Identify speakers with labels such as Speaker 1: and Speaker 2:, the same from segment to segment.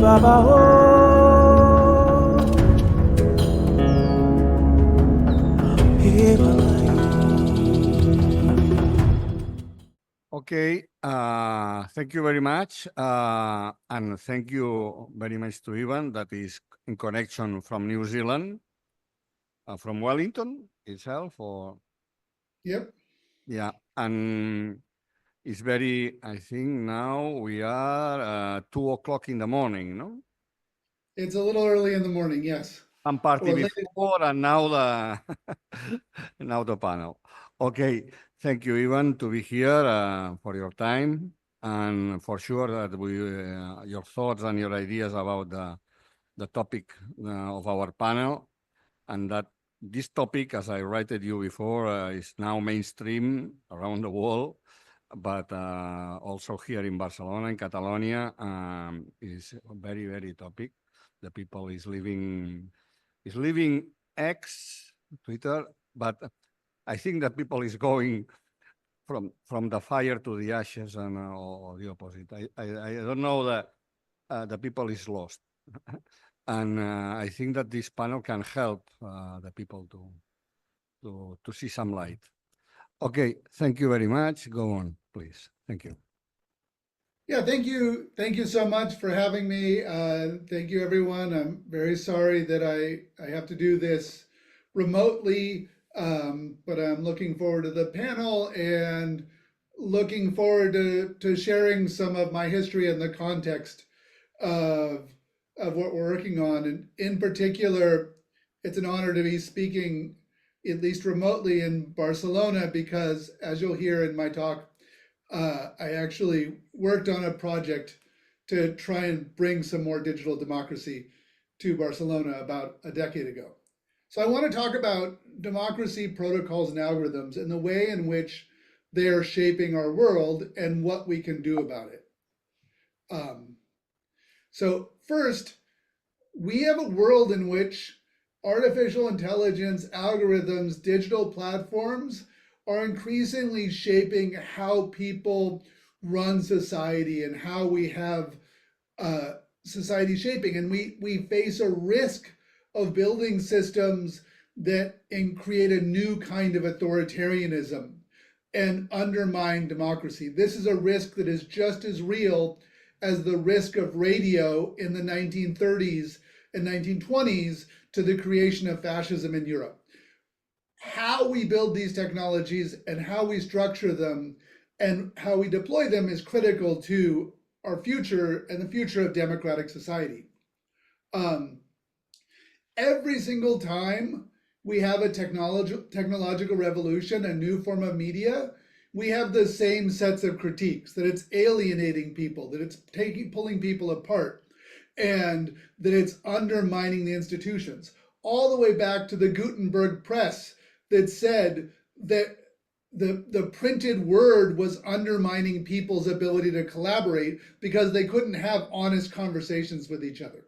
Speaker 1: Okay, thank you very much. And thank you very much to Ivan, that is in connection from New Zealand, from Wellington itself, or?
Speaker 2: Yep.
Speaker 1: Yeah, and it's very, I think now we are 2 o'clock in the morning, no?
Speaker 2: It's a little early in the morning, yes.
Speaker 1: Some party
Speaker 2: Or late.
Speaker 1: before, and now now the panel. Okay, thank you, Ivan, to be here for your time, and for sure that your thoughts and your ideas about the topic of our panel, and that this topic, as I wrote you before, is now mainstream around the world, but also here in Barcelona, in Catalonia, is a very, very topic. The people is living X, Twitter, but I think that people is going from the fire to the ashes, and or the opposite. I don't know that the people is lost. And I think that this panel can help the people to see some light. Okay, thank you very much. Go on, please. Thank you.
Speaker 2: Yeah, thank you. Thank you so much for having me. Thank you, everyone. I'm very sorry that I have to do this remotely, but I'm looking forward to the panel and looking forward to sharing some of my history and the context of what we're working on. And in particular, it's an honor to be speaking, at least remotely, in Barcelona, because as you'll hear in my talk, I actually worked on a project to try and bring some more digital democracy to Barcelona about a decade ago. So I want to talk about democracy protocols and algorithms and the way in which they are shaping our world and what we can do about it. So first, we have a world in which artificial intelligence, algorithms, digital platforms are increasingly shaping how people run society and how we have society shaping. And we face a risk of building systems that create a new kind of authoritarianism and undermine democracy. This is a risk that is just as real as the risk of radio in the 1930s and 1920s to the creation of fascism in Europe. How we build these technologies and how we structure them and how we deploy them is critical to our future and the future of democratic society. Every single time we have a technological revolution, a new form of media, we have the same sets of critiques, that it's alienating people, that it's pulling people apart, and that it's undermining the institutions. All the way back to the Gutenberg press that said that the printed word was undermining people's ability to collaborate because they couldn't have honest conversations with each other.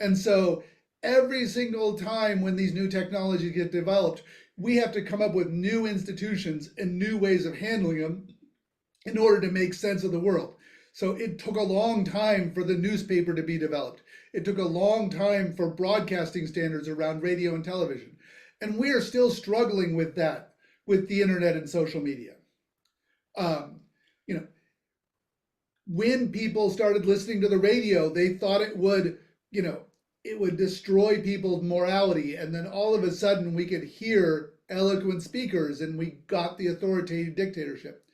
Speaker 2: And so every single time when these new technologies get developed, we have to come up with new institutions and new ways of handling them in order to make sense of the world. So it took a long time for the newspaper to be developed. It took a long time for broadcasting standards around radio and television. And we are still struggling with that, with the internet and social media. When people started listening to the radio, they thought it would destroy people's morality. And then all of a sudden we could hear eloquent speakers and we got the authoritative dictatorship.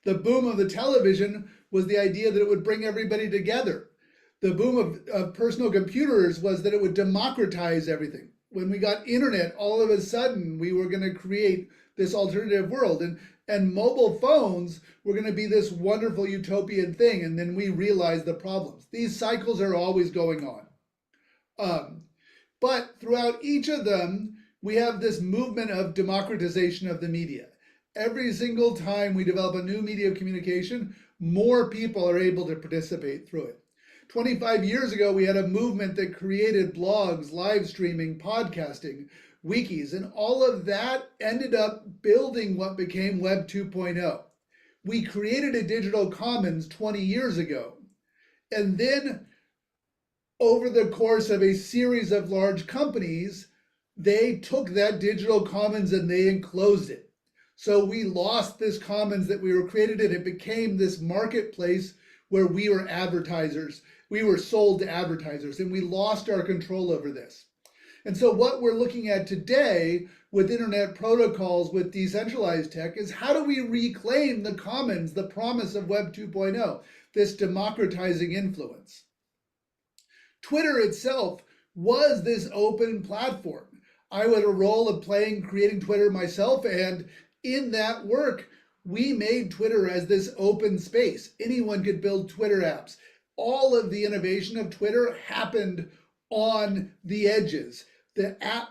Speaker 2: The boom of the television was the idea that it would bring everybody together. The boom of personal computers was that it would democratize everything. When we got internet, all of a sudden we were going to create this alternative world, and mobile phones were going to be this wonderful utopian thing, and then we realized the problems. These cycles are always going on. But throughout each of them, we have this movement of democratization of the media. Every single time we develop a new media of communication, more people are able to participate through it. 25 years ago, we had a movement that created blogs, live streaming, podcasting, wikis, and all of that ended up building what became Web 2.0. We created a digital commons 20 years ago. And then over the course of a series of large companies, they took that digital commons and they enclosed it. So we lost this commons that we were created in. It became this marketplace where we were advertisers. We were sold to advertisers, and we lost our control over this. And so what we're looking at today with internet protocols, with decentralized tech, is how do we reclaim the commons, the promise of Web 2.0, this democratizing influence? Twitter itself was this open platform. I had a role of creating Twitter myself, and in that work, we made Twitter as this open space. Anyone could build Twitter apps. All of the innovation of Twitter happened on the edges. The app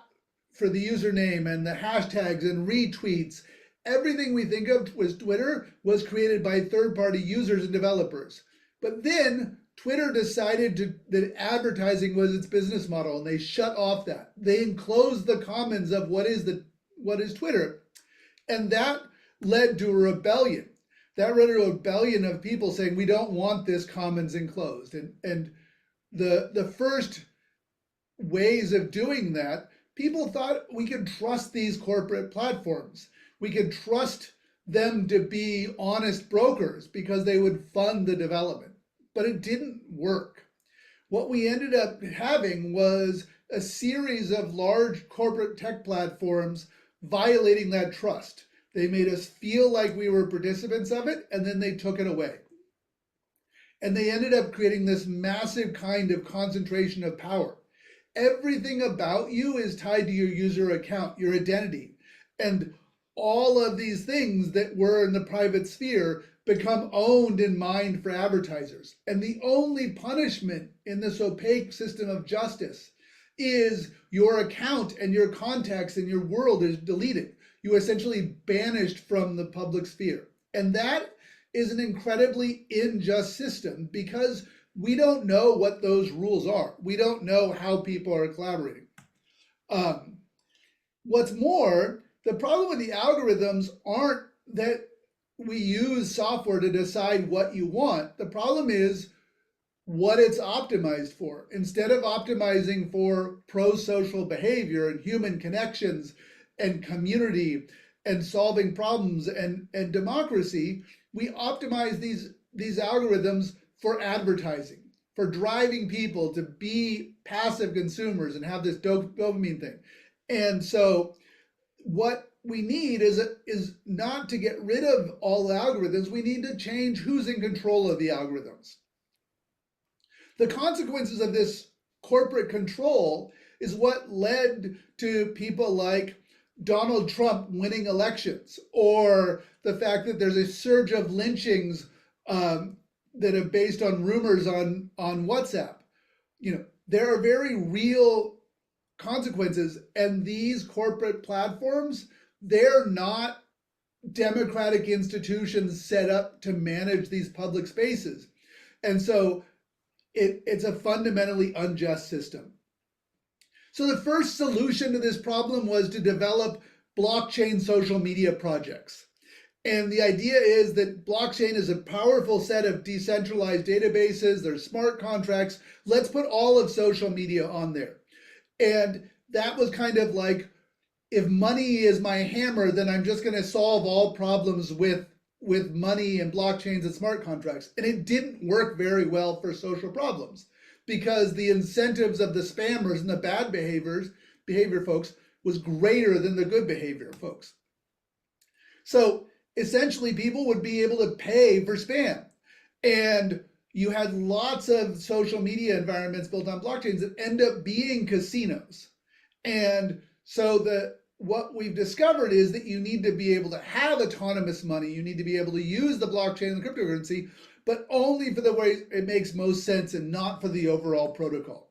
Speaker 2: for the username and the hashtags and retweets, everything we think of was Twitter was created by third-party users and developers. But then Twitter decided that advertising was its business model, and they shut off that. They enclosed the commons of what is Twitter. And that led to a rebellion. That led to a rebellion of people saying, we don't want this commons enclosed. And the first ways of doing that, people thought we could trust these corporate platforms. We could trust them to be honest brokers because they would fund the development. But it didn't work. What we ended up having was a series of large corporate tech platforms violating that trust. They made us feel like we were participants of it, and then they took it away. And they ended up creating this massive kind of concentration of power. Everything about you is tied to your user account, your identity. And all of these things that were in the private sphere become owned and mined for advertisers. And the only punishment in this opaque system of justice is your account and your contacts and your world is deleted. You are essentially banished from the public sphere. And that is an incredibly unjust system because we don't know what those rules are. We don't know how people are collaborating. What's more, the problem with the algorithms aren't that we use software to decide what you want. The problem is what it's optimized for. Instead of optimizing for pro-social behavior and human connections and community and solving problems and democracy, we optimize these algorithms for advertising, for driving people to be passive consumers and have this dopamine thing. And so what we need is not to get rid of all the algorithms. We need to change who's in control of the algorithms. The consequences of this corporate control is what led to people like Donald Trump winning elections, or the fact that there's a surge of lynchings that are based on rumors on WhatsApp. There are very real consequences, and these corporate platforms, they're not democratic institutions set up to manage these public spaces. And so it's a fundamentally unjust system. So the first solution to this problem was to develop blockchain social media projects. And the idea is that blockchain is a powerful set of decentralized databases. There's smart contracts. Let's put all of social media on there. And that was kind of like, if money is my hammer, then I'm just going to solve all problems with money and blockchains and smart contracts. And it didn't work very well for social problems because the incentives of the spammers and the bad behavior folks was greater than the good behavior folks. So essentially people would be able to pay for spam. And you had lots of social media environments built on blockchains that end up being casinos. And so what we've discovered is that you need to be able to have autonomous money. You need to be able to use the blockchain and the cryptocurrency, but only for the way it makes most sense and not for the overall protocol.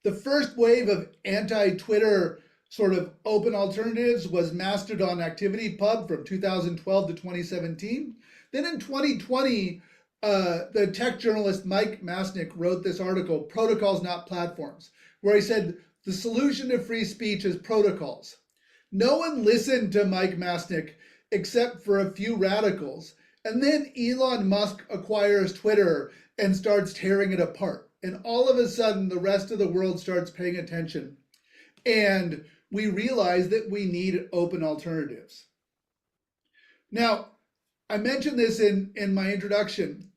Speaker 2: The first wave of anti-Twitter sort of open alternatives was Mastodon ActivityPub from 2012 to 2017. Then in 2020, the tech journalist Mike Masnick wrote this article, Protocols Not Platforms, where he said, the solution to free speech is protocols. No one listened to Mike Masnick except for a few radicals. And then Elon Musk acquires Twitter and starts tearing it apart. And all of a sudden, the rest of the world starts paying attention. And we realize that we need open alternatives. Now, I mentioned this in my introduction.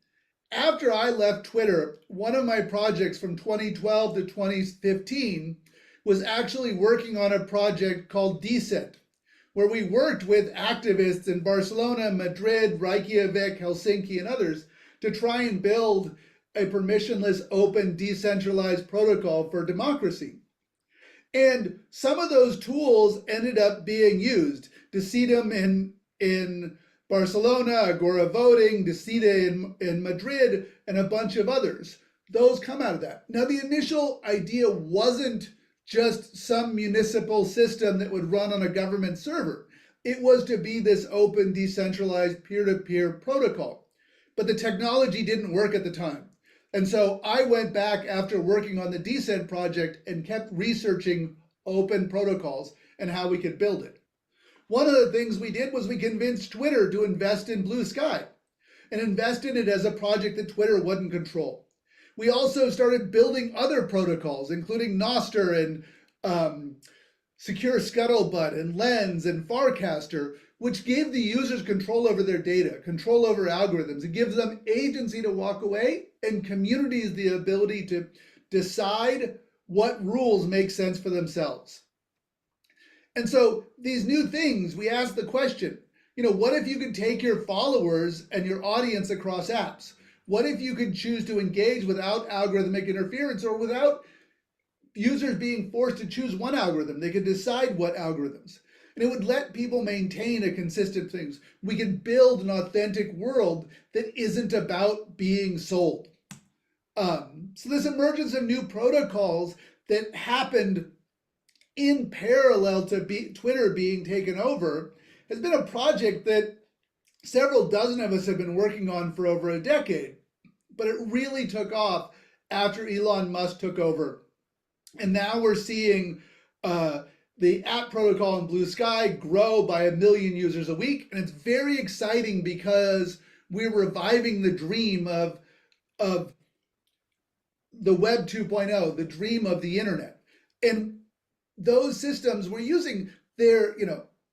Speaker 2: After I left Twitter, one of my projects from 2012 to 2015 was actually working on a project called Decent, where we worked with activists in Barcelona, Madrid, Reykjavik, Helsinki, and others to try and build a permissionless, open, decentralized protocol for democracy. And some of those tools ended up being used. Decidem in Barcelona, Agora Voting, Decida in Madrid, and a bunch of others. Those come out of that. Now, the initial idea wasn't just some municipal system that would run on a government server. It was to be this open, decentralized, peer-to-peer protocol. But the technology didn't work at the time. And so I went back after working on the Decent project and kept researching open protocols and how we could build it. One of the things we did was we convinced Twitter to invest in Blue Sky and invest in it as a project that Twitter wouldn't control. We also started building other protocols, including Nostr and Secure Scuttlebutt and Lens and Farcaster, which gave the users control over their data, control over algorithms. It gives them agency to walk away and communities the ability to decide what rules make sense for themselves. And so these new things, we ask the question, what if you could take your followers and your audience across apps? What if you could choose to engage without algorithmic interference or without users being forced to choose one algorithm? They could decide what algorithms. And it would let people maintain a consistent things. We can build an authentic world that isn't about being sold. So this emergence of new protocols that happened in parallel to Twitter being taken over has been a project that several dozen of us have been working on for over a decade. But it really took off after Elon Musk took over. And now we're seeing the app protocol in Blue Sky grow by 1 million users a week. And it's very exciting because we're reviving the dream of the Web 2.0, the dream of the internet. And those systems we're using, they're,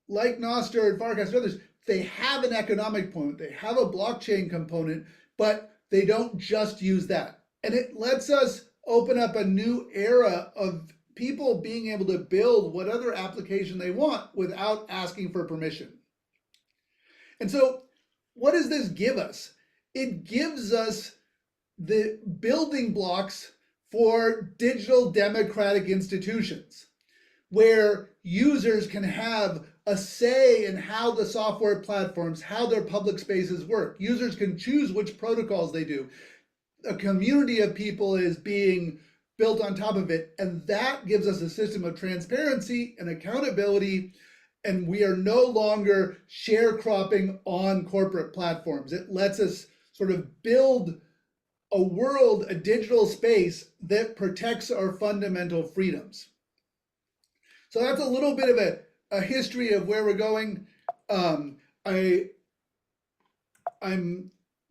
Speaker 2: like Nostr and Farcast and others, they have an economic component, they have a blockchain component, but they don't just use that. And it lets us open up a new era of people being able to build whatever application they want without asking for permission. And so what does this give us? It gives us the building blocks for digital democratic institutions where users can have a say in how the software platforms, how their public spaces work. Users can choose which protocols they do. A community of people is being built on top of it, and that gives us a system of transparency and accountability, and we are no longer sharecropping on corporate platforms. It lets us sort of build a world, a digital space that protects our fundamental freedoms. So that's a little bit of a history of where we're going. I'm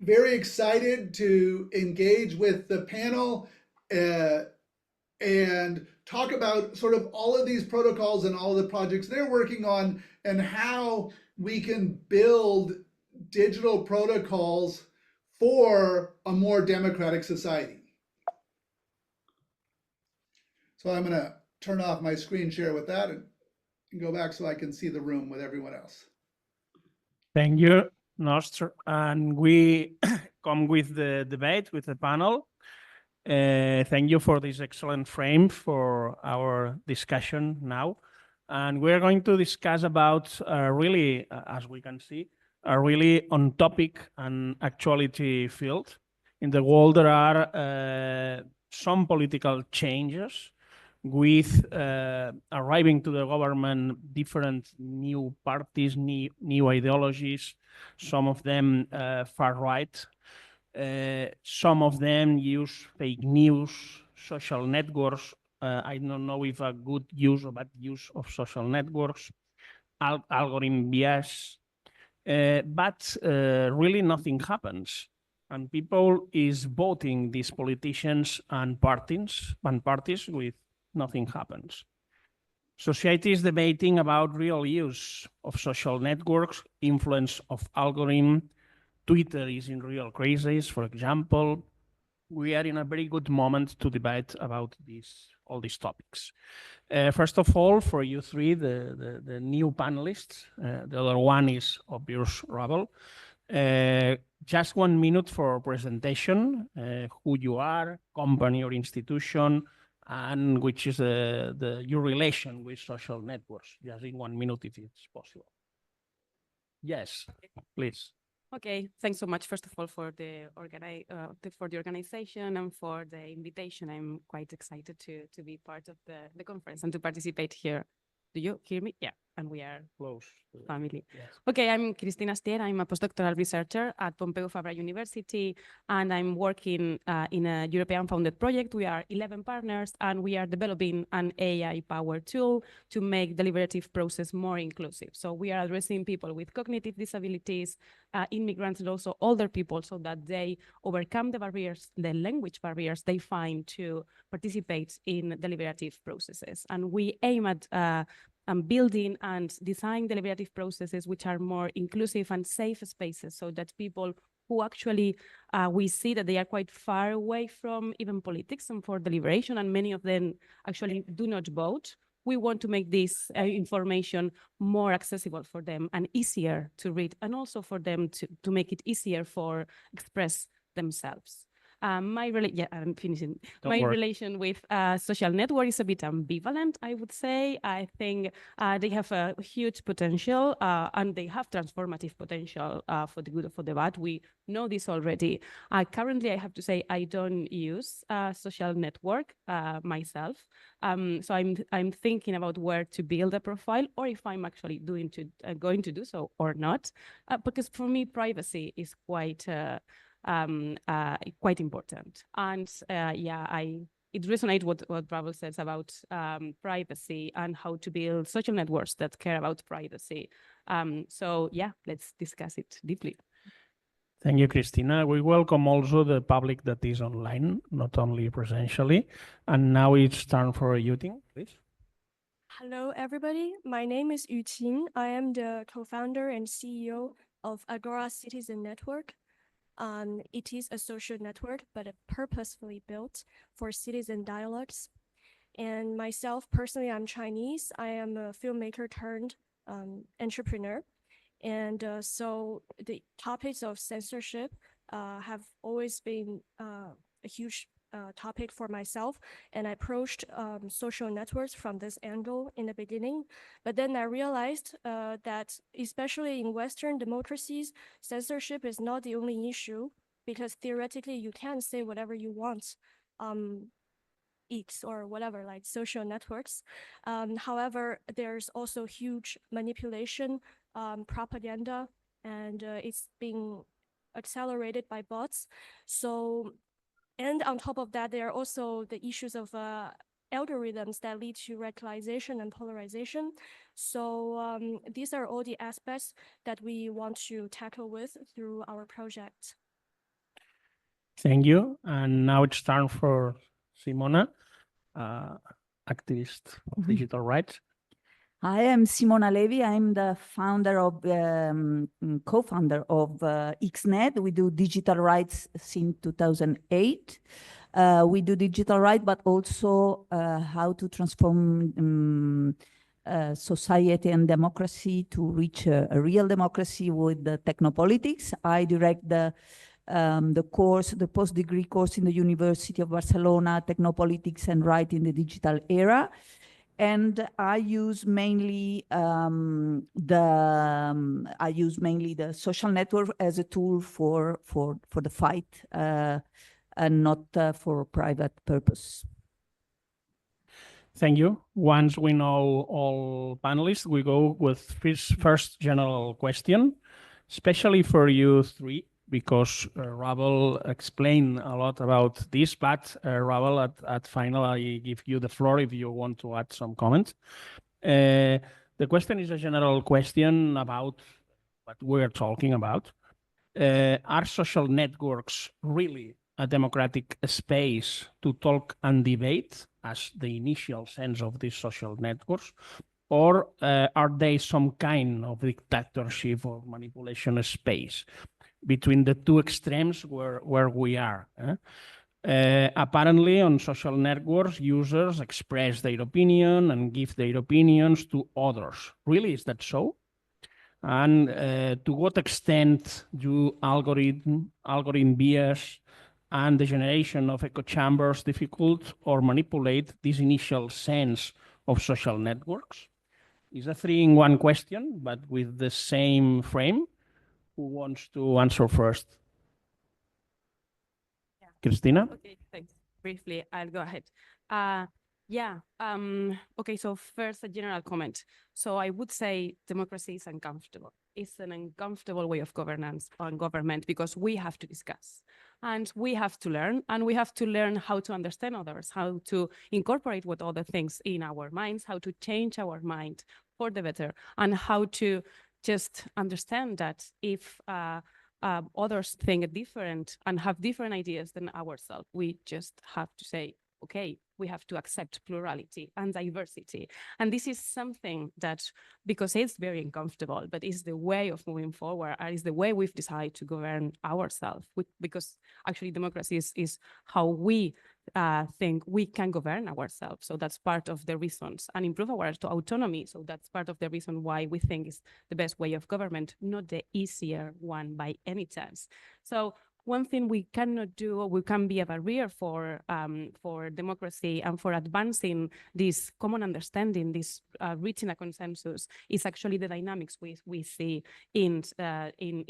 Speaker 2: very excited to engage with the panel and talk about sort of all of these protocols and all of the projects they're working on and how we can build digital protocols for a more democratic society. So I'm going to turn off my screen share with that and go back so I can see the room with everyone else.
Speaker 3: Thank you, Nostr. And we come with the debate with the panel. Thank you for this excellent frame for our discussion now. And we're going to discuss about really, as we can see, a really on topic and actuality field. In the world, there are some political changes with arriving to the government different new parties, new ideologies, some of them far right. Some of them use fake news, social networks. I don't know if a good use or bad use of social networks, algorithm bias, but really nothing happens. and people is voting these politicians and parties with nothing happens. Society is debating about real use of social networks, influence of algorithm. Twitter is in real crisis, for example. We are in a very good moment to debate about all these topics. First of all, for you three, the new panelists, the other one is obvious Ravel. Just 1 minute for presentation, who you are, company or institution, and which is your relation with social networks, just in 1 minute if it's possible. Yes, please.
Speaker 4: Okay, thanks so much, first of all, for the organization and for the invitation. I'm quite excited to be part of the conference and to participate here. Do you hear me? Yeah, and we are
Speaker 3: Close.
Speaker 4: family.
Speaker 3: Yes.
Speaker 4: Okay, I'm Cristina Astier. I'm a postdoctoral researcher at Pompeu Fabra University, and I'm working in a European-founded project. We are 11 partners, and we are developing an AI-powered tool to make the deliberative process more inclusive. So we are addressing people with cognitive disabilities, immigrants, and also older people, so that they overcome the barriers, the language barriers they find to participate in deliberative processes. And we aim at building and design deliberative processes which are more inclusive and safe spaces, so that people who actually, we see that they are quite far away from even politics and for deliberation, and many of them actually do not vote. We want to make this information more accessible for them and easier to read, and also for them to make it easier for express themselves. I'm finishing. My relation with social network is a bit ambivalent, I would say. I think they have a huge potential and they have transformative potential for the good or for the bad. We know this already. Currently, I have to say I don't use social network myself. So I'm thinking about where to build a profile, or if I'm actually going to do so or not, because for me privacy is quite important. And it resonates what Ravel says about privacy and how to build social networks that care about privacy. So yeah, let's discuss it deeply.
Speaker 3: Thank you, Cristina. We welcome also the public that is online, not only presentially. And now it's time for Yuting, please.
Speaker 5: Hello, everybody. My name is Yu Qin. I am the co-founder and CEO of Agora Citizen Network. It is a social network, but purposefully built for citizen dialogues. And myself, personally, I'm Chinese. I am a filmmaker turned entrepreneur. And so the topics of censorship have always been a huge topic for myself, and I approached social networks from this angle in the beginning. But then I realized that especially in Western democracies, censorship is not the only issue, because theoretically you can say whatever you want, X or whatever, like social networks. However, there's also huge manipulation, propaganda, and it's being accelerated by bots. So, and on top of that, there are also the issues of algorithms that lead to radicalization and polarization. So these are all the aspects that we want to tackle with through our project.
Speaker 3: Thank you. And now it's time for Simona, activist of digital rights.
Speaker 6: I am Simona Levi. I'm the founder of, co-founder of XNet. We do digital rights since 2008. We do digital rights, but also how to transform society and democracy to reach a real democracy with the technopolitics. I direct the course, the post-degree course in the University of Barcelona, Technopolitics and Right in the Digital Era. And I use mainly the social network as a tool for the fight and not for private purpose.
Speaker 3: Thank you. Once we know all panelists, we go with this first general question, especially for you three, because Ravel explained a lot about this, but Ravel, at final, I give you the floor if you want to add some comments. The question is a general question about what we're talking about. Are social networks really a democratic space to talk and debate as the initial sense of these social networks? Or are they some kind of dictatorship or manipulation space between the two extremes where we are? Apparently, on social networks, users express their opinion and give their opinions to others. Really, is that so? And to what extent do algorithm bias and the generation of echo chambers difficult or manipulate this initial sense of social networks? It's a 3-in-1 question, but with the same frame. Who wants to answer first?
Speaker 4: Yeah.
Speaker 3: Cristina?
Speaker 4: Okay, thanks. Briefly, I'll go ahead. Okay, so first a general comment. So I would say democracy is uncomfortable. It's an uncomfortable way of governance on government because we have to discuss and we have to learn, and we have to learn how to understand others, how to incorporate what other things in our minds, how to change our mind for the better, and how to just understand that if others think different and have different ideas than ourselves, we just have to say, okay, we have to accept plurality and diversity. And this is something that, because it's very uncomfortable, but it's the way of moving forward, and it's the way we've decided to govern ourselves, because actually democracy is how we think we can govern ourselves. So that's part of the reasons, and improve our autonomy. So that's part of the reason why we think is the best way of government, not the easier one by any chance. So one thing we cannot do, we can be a barrier for democracy and for advancing this common understanding, this reaching a consensus, is actually the dynamics we see in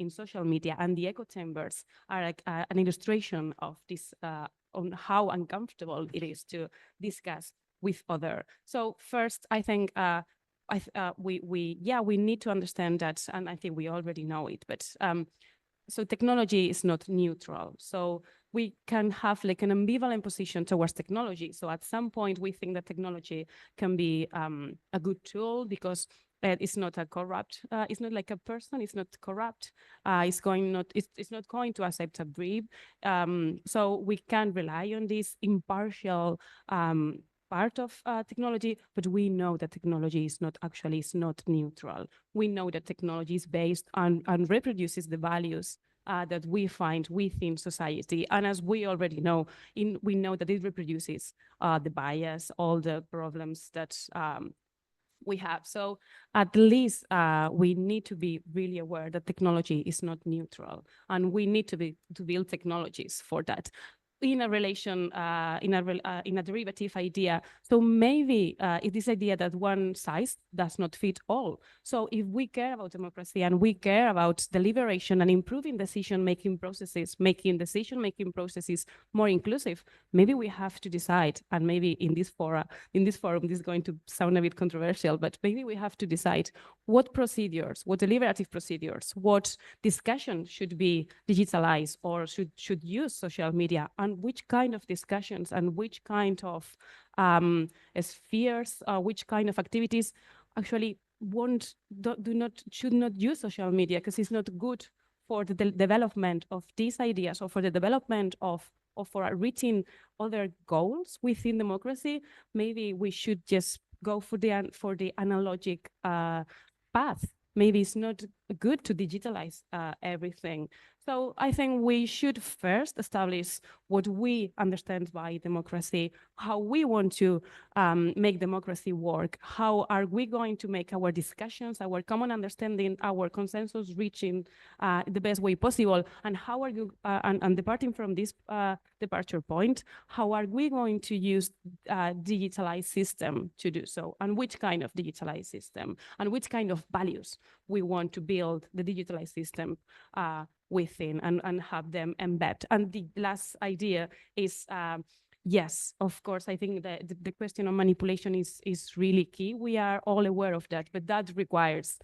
Speaker 4: social media. And the echo chambers are an illustration of this, on how uncomfortable it is to discuss with other. So first, I think we need to understand that, and I think we already know it, but so technology is not neutral. So we can have like an ambivalent position towards technology. So at some point we think that technology can be a good tool because it's not a corrupt, it's not like a person, it's not corrupt, it's not going to accept a bribe. So we can rely on this impartial part of technology, but we know that technology is not neutral. We know that technology is based on and reproduces the values that we find within society. And as we already know, we know that it reproduces the bias, all the problems that we have. So at least we need to be really aware that technology is not neutral, and we need to build technologies for that. In a relation, in a derivative idea. So maybe it is idea that one size does not fit all. So if we care about democracy and we care about deliberation and improving decision-making processes, making decision-making processes more inclusive, maybe we have to decide, and maybe in this forum, this is going to sound a bit controversial, but maybe we have to decide what procedures, what deliberative procedures, what discussion should be digitalized or should use social media, and which kind of discussions and which kind of spheres, which kind of activities actually should not use social media, because it's not good for the development of these ideas or for the development of for reaching other goals within democracy. Maybe we should just go for the analogic path. Maybe it's not good to digitalize everything. So I think we should first establish what we understand by democracy, how we want to make democracy work, how are we going to make our discussions, our common understanding, our consensus reaching the best way possible, and how are you, and departing from this departure point, how are we going to use digitalized system to do so, and which kind of digitalized system, and which kind of values we want to build the digitalized system within, and have them embed. And the last idea is, yes, of course, I think that the question of manipulation is really key. We are all aware of that, but that requires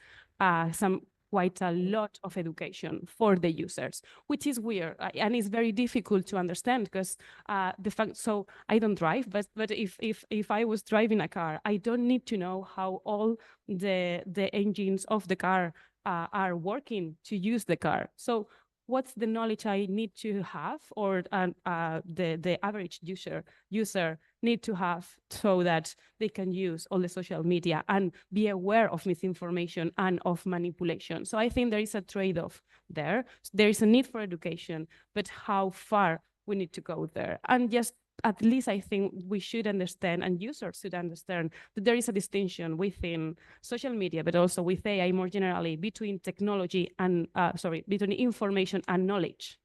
Speaker 4: quite a lot of education for the users, which is weird, and it's very difficult to understand, because the fact, so I don't drive, but if I was driving a car, I don't need to know how all the engines of the car are working to use the car. So what's the knowledge I need to have, or the average user need to have, so that they can use all the social media and be aware of misinformation and of manipulation. So I think there is a trade-off there. There is a need for education, but how far we need to go there. And just at least I think we should understand, and users should understand, that there is a distinction within social media, but also with AI more generally, between technology and, between information and knowledge.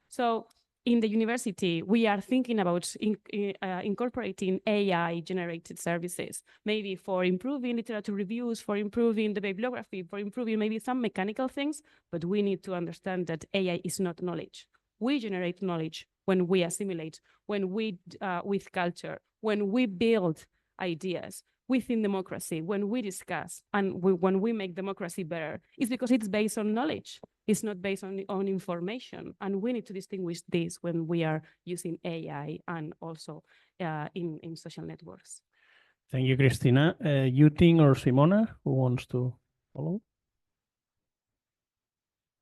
Speaker 4: So in the university, we are thinking about incorporating AI-generated services, maybe for improving literature reviews, for improving the bibliography, for improving maybe some mechanical things, but we need to understand that AI is not knowledge. We generate knowledge when we assimilate, when we, with culture, when we build ideas within democracy, when we discuss, and when we make democracy better. It's because it's based on knowledge. It's not based on information. And we need to distinguish this when we are using AI and also in social networks.
Speaker 3: Thank you, Cristina. Yuting or Simona, who wants to follow?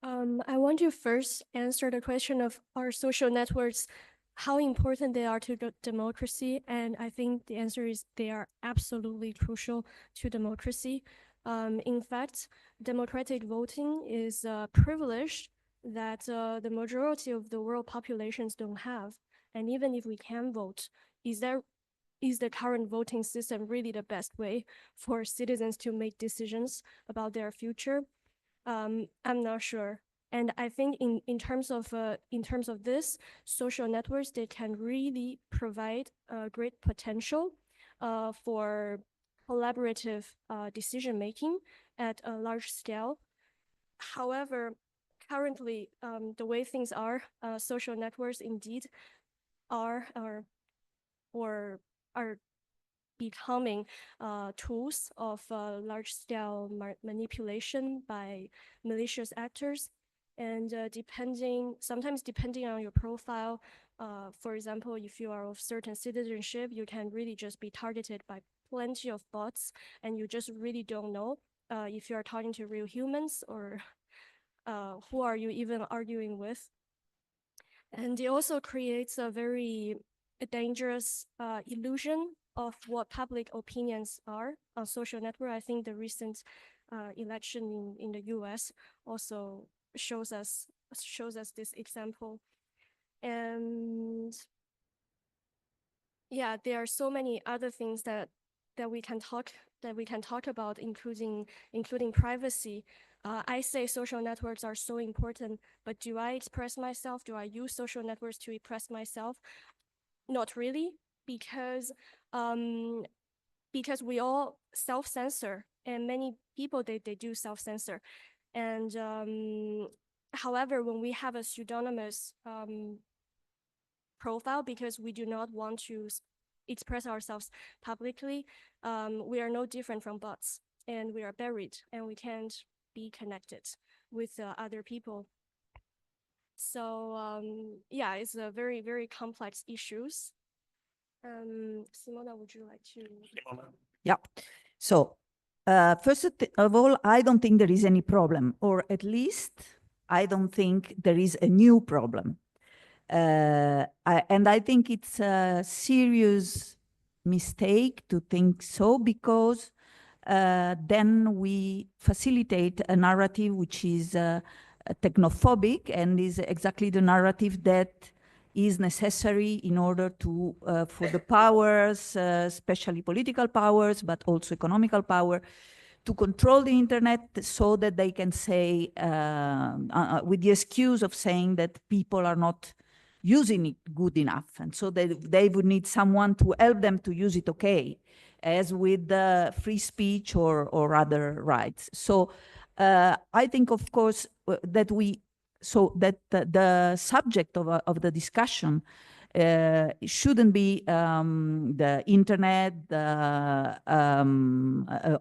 Speaker 5: I want to first answer the question of our social networks, how important they are to democracy. And I think the answer is they are absolutely crucial to democracy. In fact, democratic voting is a privilege that the majority of the world populations don't have. And even if we can vote, is the current voting system really the best way for citizens to make decisions about their future? I'm not sure. And I think in terms of this, social networks, they can really provide a great potential for collaborative decision making at a large scale. However, currently, the way things are, social networks indeed are becoming tools of large-scale manipulation by malicious actors. And sometimes depending on your profile, for example, if you are of certain citizenship, you can really just be targeted by plenty of bots, and you just really don't know if you are talking to real humans or who are you even arguing with. And it also creates a very dangerous illusion of what public opinions are on social network. I think the recent election in the US also shows us this example. And yeah, there are so many other things that we can talk about, including privacy. I say social networks are so important, but do I express myself? Do I use social networks to express myself? Not really, because we all self-censor, and many people they do self-censor. And however, when we have a pseudonymous profile, because we do not want to express ourselves publicly, we are no different from bots, and we are buried, and we can't be connected with other people. So yeah, it's a very, very complex issues. Simona, would you like to?
Speaker 6: Yeah. So first of all, I don't think there is any problem, or at least I don't think there is a new problem. And I think it's a serious mistake to think so, because then we facilitate a narrative which is technophobic, and is exactly the narrative that is necessary in order to for the powers, especially political powers, but also economical power, to control the internet, so that they can say, with the excuse of saying that people are not using it good enough, and so they would need someone to help them to use it okay, as with free speech or other rights. So I think, of course, that the subject of the discussion shouldn't be the internet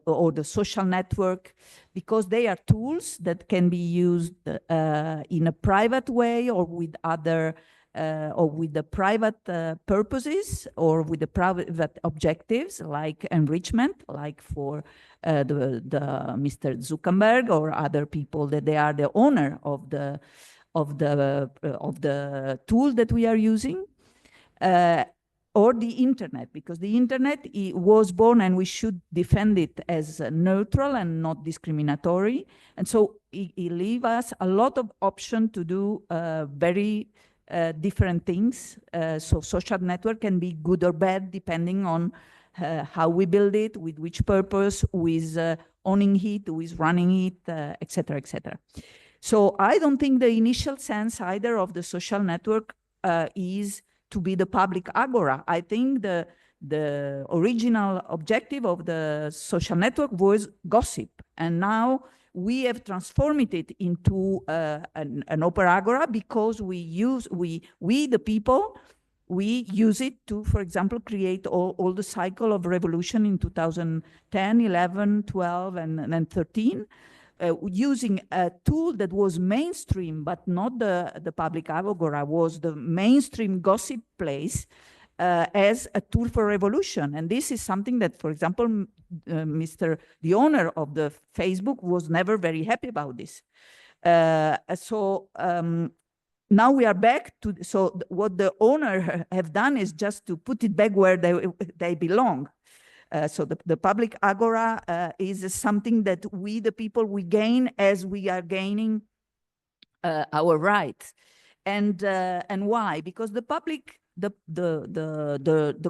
Speaker 6: or the social network, because they are tools that can be used in a private way, or with other or with the private purposes, or with the private objectives, like enrichment, like for the Mr. Zuckerberg or other people, that they are the owner of the of the tool that we are using, or the internet, because the internet was born and we should defend it as neutral and not discriminatory. And so it leaves us a lot of option to do very different things. So social network can be good or bad depending on how we build it, with which purpose, who is owning it, who is running it, et cetera, et cetera. So I don't think the initial sense either of the social network is to be the public agora. I think the original objective of the social network was gossip. And now we have transformed it into an open agora because we the people, we use it to, for example, create all the cycle of revolution in 2010, 11, 12, and 13. Using a tool that was mainstream, but not the public agora, was the mainstream gossip place as a tool for revolution. And this is something that, for example, the owner of the Facebook was never very happy about this. Now we are back to, so what the owner have done is just to put it back where they belong. So the public agora is something that we, the people, we gain as we are gaining our rights. And why? Because the public, the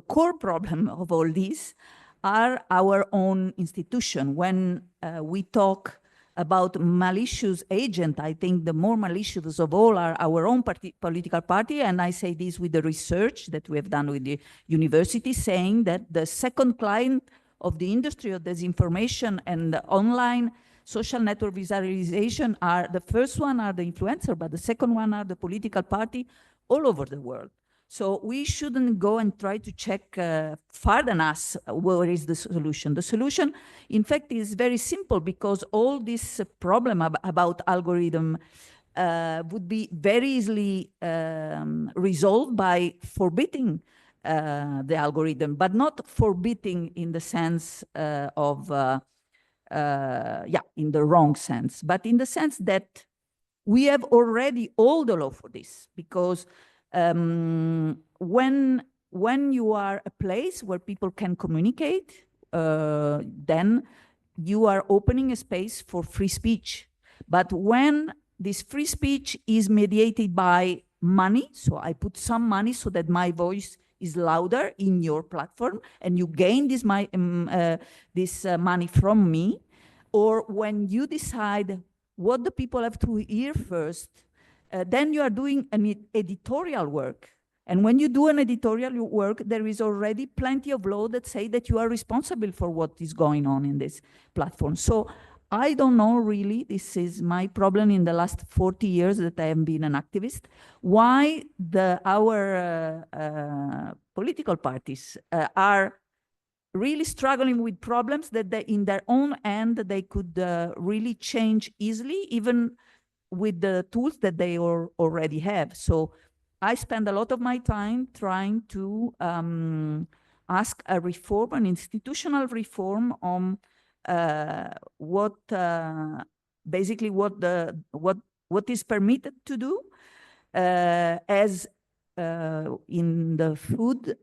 Speaker 6: core problem of all this are our own institution. When we talk about malicious agent, I think the more malicious of all are our own political party. And I say this with the research that we have done with the university, saying that the second client of the industry of disinformation and the online social network visualization are, the first one are the influencer, but the second one are the political party all over the world. So we shouldn't go and try to check far than us where is the solution. The solution, in fact, is very simple, because all this problem about algorithm would be very easily resolved by forbidding the algorithm, but not forbidding in the sense of, in the wrong sense, but in the sense that we have already all the law for this, because when you are a place where people can communicate, then you are opening a space for free speech. But when this free speech is mediated by money, so I put some money so that my voice is louder in your platform, and you gain this money from me, or when you decide what the people have to hear first, then you are doing an editorial work. And when you do an editorial work, there is already plenty of law that say that you are responsible for what is going on in this platform. So I don't know really, this is my problem in the last 40 years that I have been an activist, why our political parties are really struggling with problems that they, in their own end, they could really change easily, even with the tools that they already have. So I spend a lot of my time trying to ask a reform, an institutional reform on basically what is permitted to do as in the food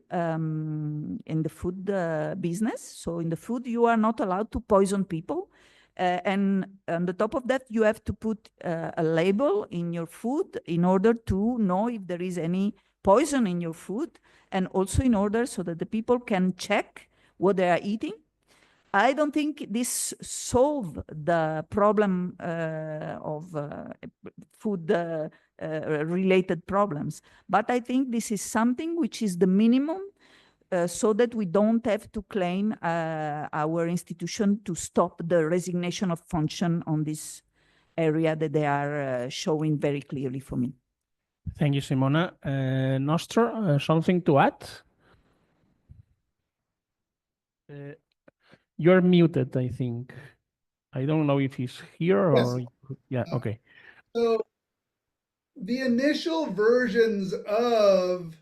Speaker 6: business. So in the food, you are not allowed to poison people. And on the top of that, you have to put a label in your food in order to know if there is any poison in your food, and also in order so that the people can check what they are eating. I don't think this solves the problem of food related problems, but I think this is something which is the minimum so that we don't have to claim our institution to stop the resignation of function on this area that they are showing very clearly for me.
Speaker 3: Thank you, Simona. Nostra, something to add? You're muted, I think. I don't know if he's here or...
Speaker 2: Yes.
Speaker 3: Yeah, okay.
Speaker 2: So the initial versions of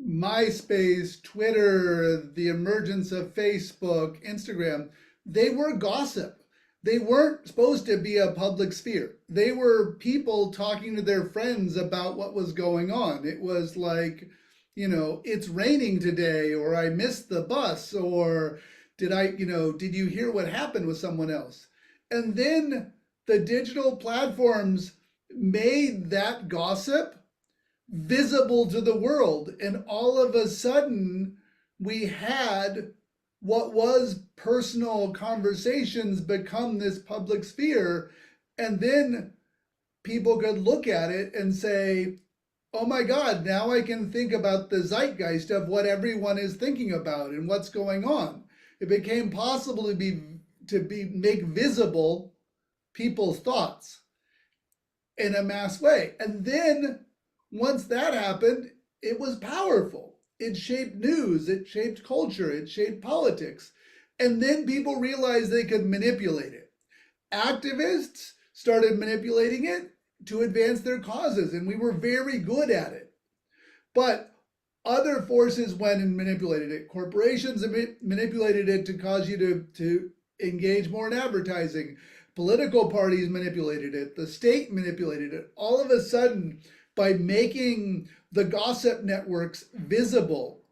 Speaker 2: MySpace, Twitter, the emergence of Facebook, Instagram, they were gossip. they weren't supposed to be a public sphere. They were people talking to their friends about what was going on. It was like, you know, it's raining today, or I missed the bus, or did you hear what happened with someone else? And then the digital platforms made that gossip visible to the world. And all of a sudden, we had what was personal conversations become this public sphere. And then people could look at it and say, oh my God, now I can think about the zeitgeist of what everyone is thinking about and what's going on. It became possible to make visible people's thoughts in a mass way. And then once that happened, it was powerful. It shaped news, it shaped culture, it shaped politics. And then people realized they could manipulate it. Activists started manipulating it to advance their causes, and we were very good at it. But other forces went and manipulated it. Corporations manipulated it to cause you to engage more in advertising. Political parties manipulated it. The state manipulated it. All of a sudden, by making the gossip networks visible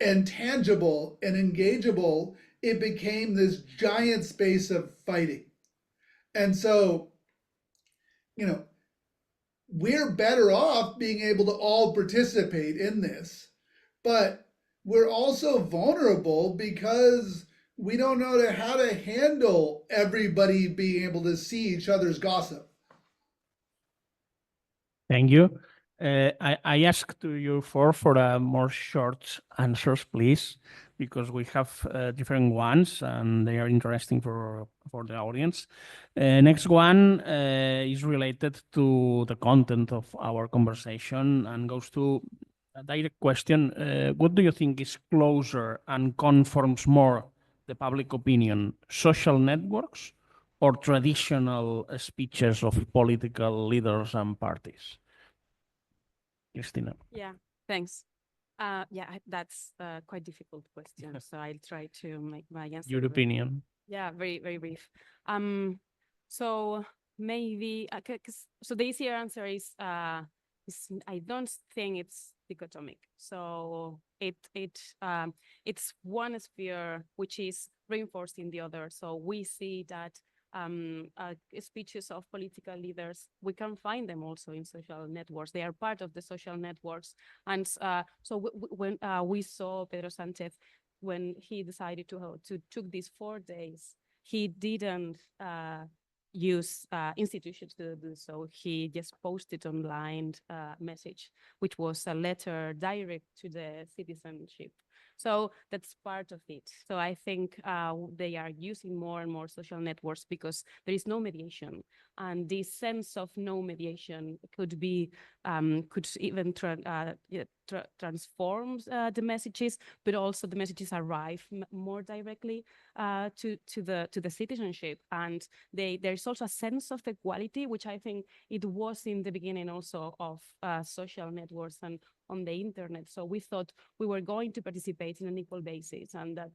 Speaker 2: and tangible and engageable, it became this giant space of fighting. And so, you know, we're better off being able to all participate in this, but we're also vulnerable because we don't know how to handle everybody being able to see each other's gossip.
Speaker 3: Thank you. I ask to you for more short answers, please, because we have different ones and they are interesting for the audience. Next one is related to the content of our conversation and goes to a direct question. What do you think is closer and conforms more the public opinion, social networks or traditional speeches of political leaders and parties? Cristina.
Speaker 4: Yeah, thanks. That's a quite difficult question, so I'll try to make my answer.
Speaker 3: Your opinion.
Speaker 4: Yeah, very, very brief. So maybe, so the easier answer is I don't think it's dichotomic. So it's one sphere which is reinforcing the other. So we see that speeches of political leaders, we can find them also in social networks. They are part of the social networks. And so when we saw Pedro Sánchez, when he decided to took these 4 days, he didn't use institutions to do so. He just posted online message, which was a letter direct to the citizenship. So that's part of it. So I think they are using more and more social networks because there is no mediation. And this sense of no mediation could be, could even transform the messages, but also the messages arrive more directly to the citizenship. And there's also a sense of equality, which I think it was in the beginning also of social networks and on the internet. So we thought we were going to participate in an equal basis, and that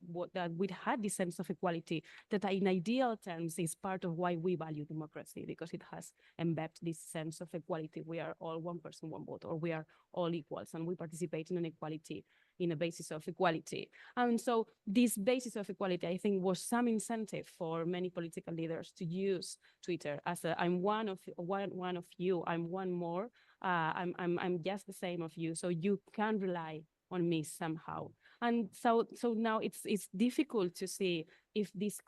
Speaker 4: we had this sense of equality that in ideal terms is part of why we value democracy, because it has embedded this sense of equality. We are all one person, one vote, or we are all equals, and we participate in an equality, in a basis of equality. And so this basis of equality, I think, was some incentive for many political leaders to use Twitter as I'm one of you, I'm one more, I'm just the same of you, so you can rely on me somehow. And so now it's difficult to see if this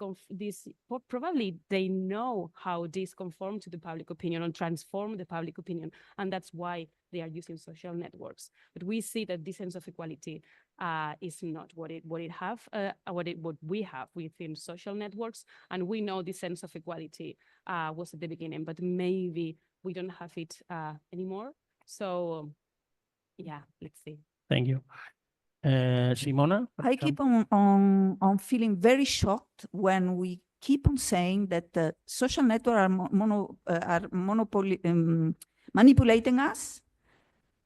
Speaker 4: probably they know how this conform to the public opinion and transform the public opinion, and that's why they are using social networks. But we see that this sense of equality is not what we have within social networks, and we know this sense of equality was at the beginning, but maybe we don't have it anymore. So yeah, let's see.
Speaker 3: Thank you. Simona?
Speaker 6: I keep on feeling very shocked when we keep on saying that the social networks are manipulating us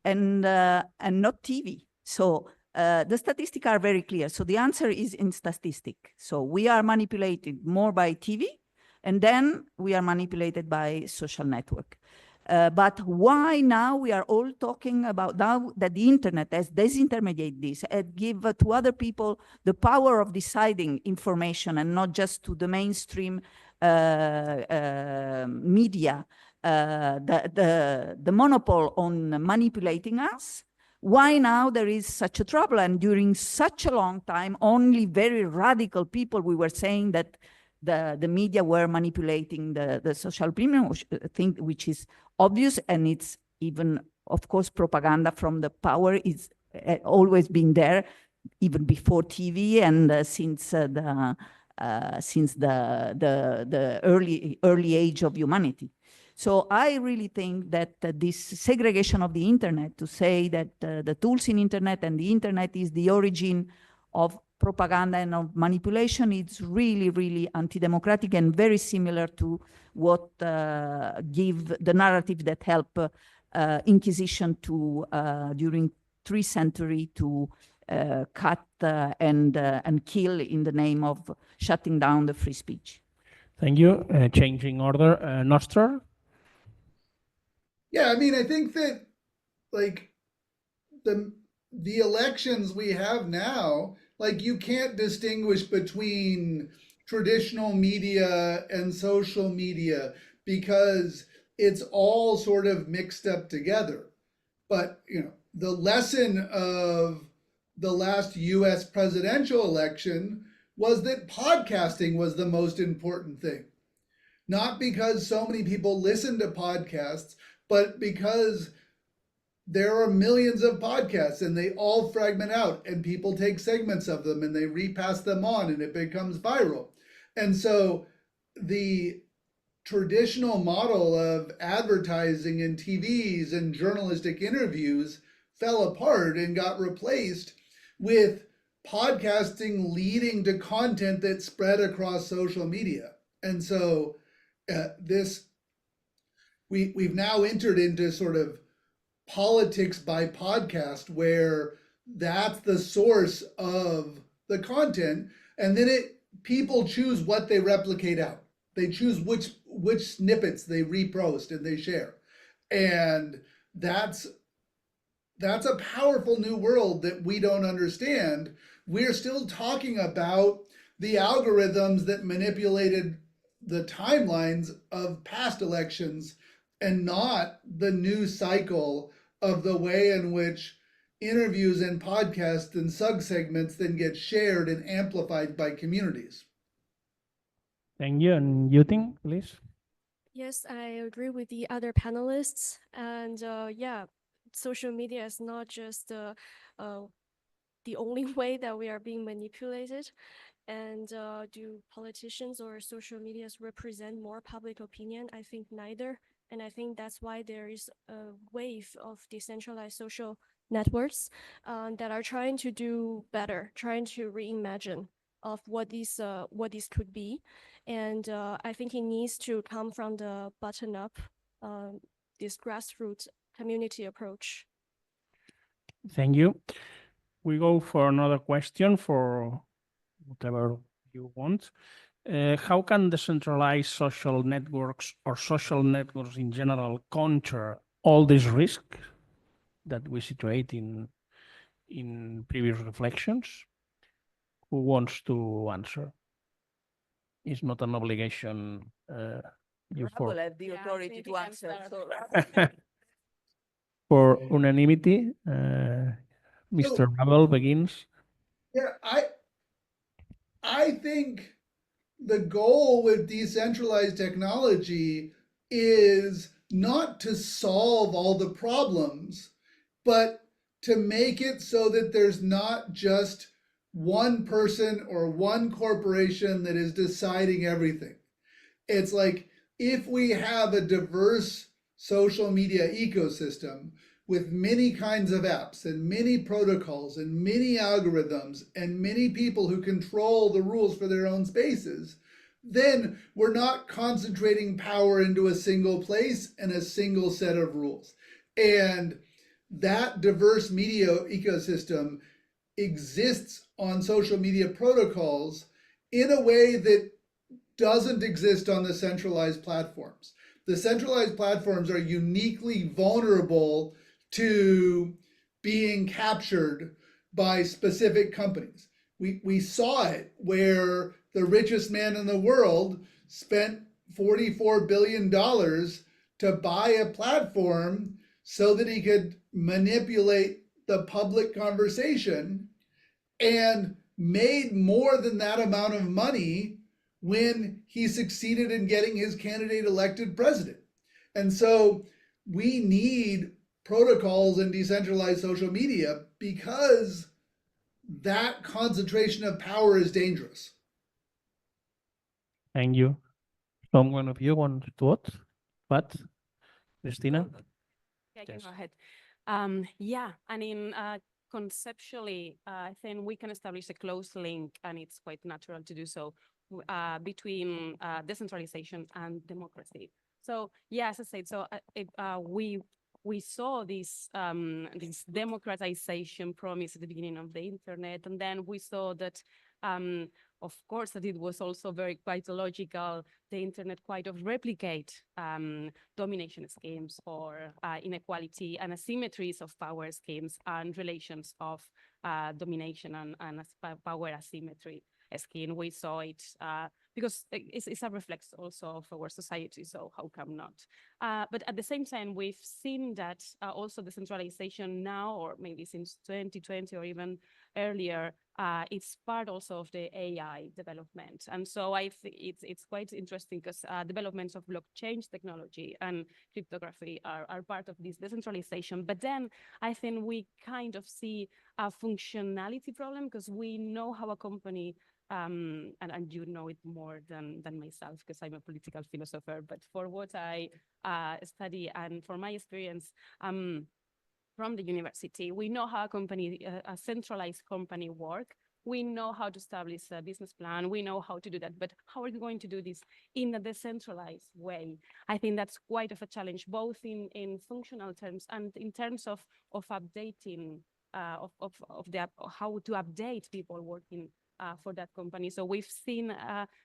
Speaker 6: and not TV. So the statistics are very clear. So the answer is in statistic. So we are manipulated more by TV, And then we are manipulated by social network. But why now we are all talking about now that the internet has disintermediated this and give to other people the power of deciding information and not just to the mainstream media, the monopoly on manipulating us. Why now there is such a trouble? And during such a long time, only very radical people, we were saying that the media were manipulating the social opinion, which is obvious, and it's even, of course, propaganda from the power is always been there, even before TV and since the early age of humanity. So I really think that this segregation of the internet, to say that the tools in internet and the internet is the origin of propaganda and of manipulation, it's really, really anti-democratic and very similar to what give the narrative that help Inquisition to during 3rd century to cut and kill in the name of shutting down the free speech.
Speaker 3: Thank you. Changing order, Nostra.
Speaker 2: Yeah, I mean, I think that like the elections we have now, like you can't distinguish between traditional media and social media because it's all sort of mixed up together. But, you know, the lesson of the last US presidential election was that podcasting was the most important thing. Not because so many people listen to podcasts, but because there are millions of podcasts and they all fragment out and people take segments of them and they repass them on and it becomes viral. And so the traditional model of advertising in TVs and journalistic interviews fell apart and got replaced with podcasting leading to content that spread across social media. And so we've now entered into sort of politics by podcast where that's the source of the content, and then people choose what they replicate out. They choose which snippets they repost and they share. And that's a powerful new world that we don't understand. We're still talking about the algorithms that manipulated the timelines of past elections and not the new cycle of the way in which interviews and podcasts and sub-segments then get shared and amplified by communities.
Speaker 3: Thank you. And you think, please?
Speaker 5: Yes, I agree with the other panelists. And yeah, social media is not just the only way that we are being manipulated. And do politicians or social medias represent more public opinion? I think neither. And I think that's why there is a wave of decentralized social networks that are trying to do better, trying to reimagine of what these could be. And I think it needs to come from the bottom up, this grassroots community approach.
Speaker 3: Thank you. We go for another question for whatever you want. How can decentralized social networks or social networks in general counter all these risks that we situate in previous reflections? Who wants to answer? It's not an obligation. You
Speaker 6: will have the authority to answer.
Speaker 3: For unanimity, Mr. Rabel begins.
Speaker 2: Yeah, I think the goal with decentralized technology is not to solve all the problems, but to make it so that there's not just one person or one corporation that is deciding everything. It's like if we have a diverse social media ecosystem with many kinds of apps and many protocols and many algorithms and many people who control the rules for their own spaces, then we're not concentrating power into a single place and a single set of rules. And that diverse media ecosystem exists on social media protocols in a way that doesn't exist on the centralized platforms. The centralized platforms are uniquely vulnerable to being captured by specific companies. We saw it where the richest man in the world spent $44 billion to buy a platform so that he could manipulate the public conversation, and made more than that amount of money when he succeeded in getting his candidate elected president. And so we need protocols in decentralized social media because that concentration of power is dangerous.
Speaker 3: Thank you. Someone of you want to add? What? Christina?
Speaker 4: Yeah, I can
Speaker 3: Yes.
Speaker 4: go ahead. Yeah, I mean, conceptually, I think we can establish a close link, and it's quite natural to do so, between decentralization and democracy. So, yeah, as I said, so we saw this democratization promise at the beginning of the internet, and then we saw that, of course, that it was also very quite logical, the internet quite of replicate domination schemes or inequality and asymmetries of power schemes and relations of domination and power asymmetry scheme. We saw it because it's a reflex also of our society, so how come not? But at the same time, we've seen that also decentralization now, or maybe since 2020 or even earlier, it's part also of the AI development. And so I think it's quite interesting because developments of blockchain technology and cryptography are part of this decentralization. But then I think we kind of see a functionality problem because we know how a company, and you know it more than myself because I'm a political philosopher, but for what I study and for my experience, from the university, we know how a company, a centralized company work. We know how to establish a business plan. We know how to do that, but how are you going to do this in a decentralized way? I think that's quite of a challenge, both in functional terms and in terms of updating, of how to update people working for that company. So we've seen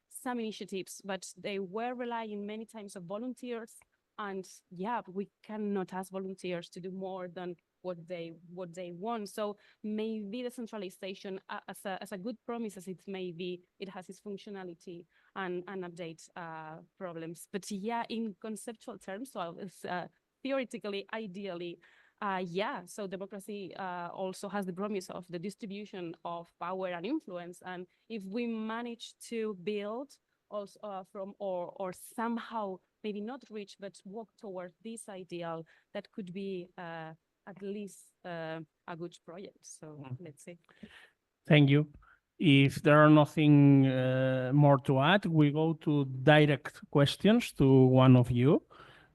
Speaker 4: some initiatives, but they were relying many times on volunteers. And yeah, we cannot ask volunteers to do more than what they want. So maybe decentralization, as a good promise as it may be, it has its functionality and update problems. But yeah, in conceptual terms, so theoretically, ideally, yeah, so democracy also has the promise of the distribution of power and influence. And if we manage to build also from or somehow maybe not reach, but walk toward this ideal, that could be at least a good project. So let's see.
Speaker 3: Thank you. If there are nothing more to add, we go to direct questions to one of you.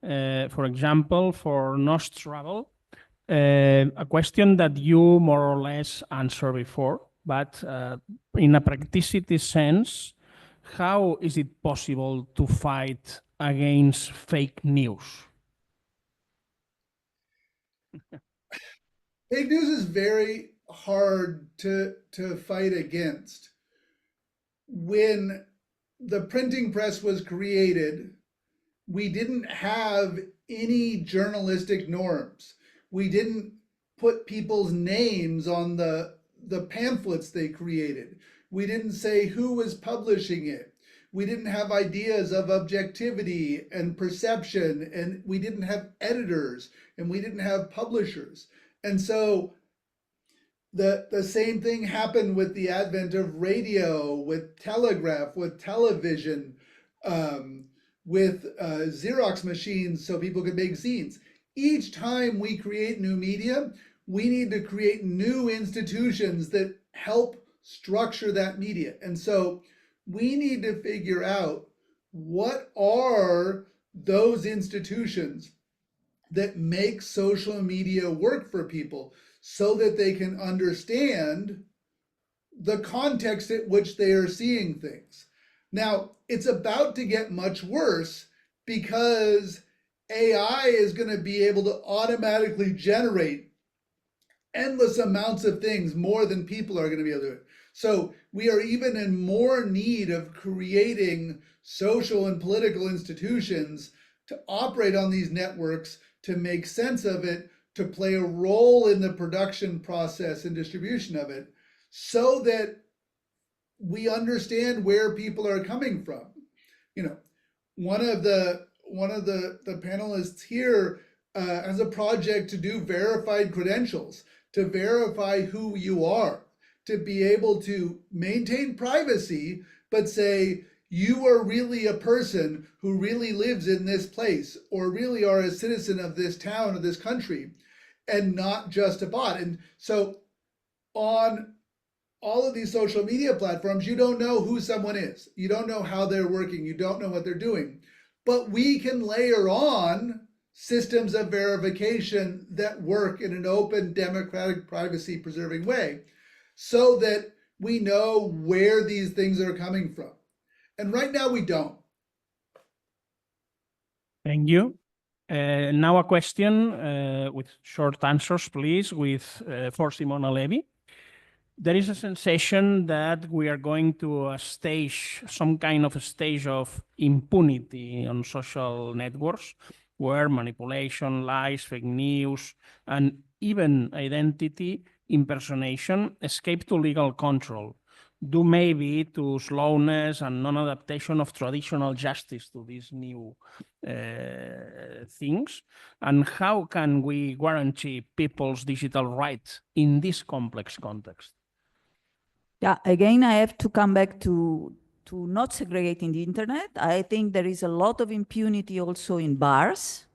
Speaker 3: For example, for Nostravel, a question that you more or less answered before, but in a practicity sense, how is it possible to fight against fake news?
Speaker 2: Fake news is very hard to fight against. When the printing press was created, we didn't have any journalistic norms. We didn't put people's names on the pamphlets they created. We didn't say who was publishing it. We didn't have ideas of objectivity and perception, and we didn't have editors, and we didn't have publishers. And so the same thing happened with the advent of radio, with telegraph, with television, with Xerox machines so people could make zines. Each time we create new media, we need to create new institutions that help structure that media. And so we need to figure out what are those institutions that make social media work for people so that they can understand the context at which they are seeing things. Now, it's about to get much worse because AI is going to be able to automatically generate endless amounts of things, more than people are going to be able to do it. So we are even in more need of creating social and political institutions to operate on these networks, to make sense of it, to play a role in the production process and distribution of it, so that we understand where people are coming from. You know, one of the panelists here has a project to do verified credentials, to verify who you are, to be able to maintain privacy, but say, you are really a person who really lives in this place, or really are a citizen of this town or this country, and not just a bot. And so on all of these social media platforms, you don't know who someone is. You don't know how they're working. You don't know what they're doing. But we can layer on systems of verification that work in an open, democratic, privacy-preserving way, so that we know where these things are coming from. And right now we don't.
Speaker 3: Thank you. Now a question with short answers, please, for Simona Levy. There is a sensation that we are going to a stage, some kind of a stage of impunity on social networks, where manipulation, lies, fake news, and even identity impersonation escape to legal control, due maybe to slowness and non-adaptation of traditional justice to these new things. And how can we guarantee people's digital rights in this complex context?
Speaker 6: Yeah, again, I have to come back to not segregating the internet. I think there is a lot of impunity also in bars.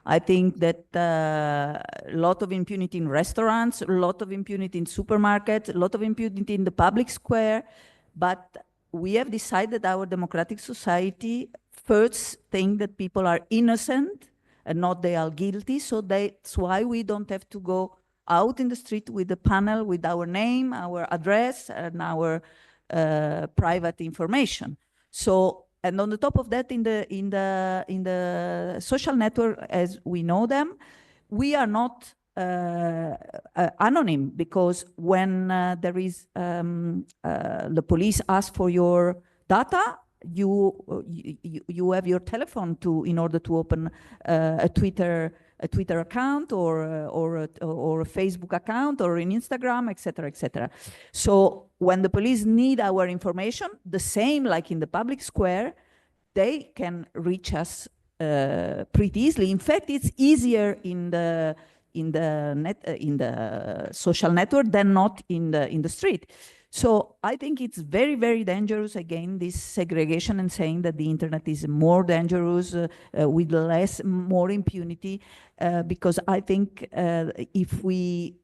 Speaker 6: I think that a lot of impunity in restaurants, a lot of impunity in supermarkets, a lot of impunity in the public square. But we have decided our democratic society first think that people are innocent and not they are guilty. So that's why we don't have to go out in the street with a panel with our name, our address, and our private information. So, and on the top of that, in the social network as we know them, we are not anonym, because when there is the police ask for your data, you have your telephone in order to open a Twitter account or a Facebook account or an Instagram, etc., etc. So when the police need our information, the same like in the public square, they can reach us pretty easily. In fact, it's easier in the social network than not in the street. So I think it's very, very dangerous, again, this segregation and saying that the internet is more dangerous with more impunity, because I think if we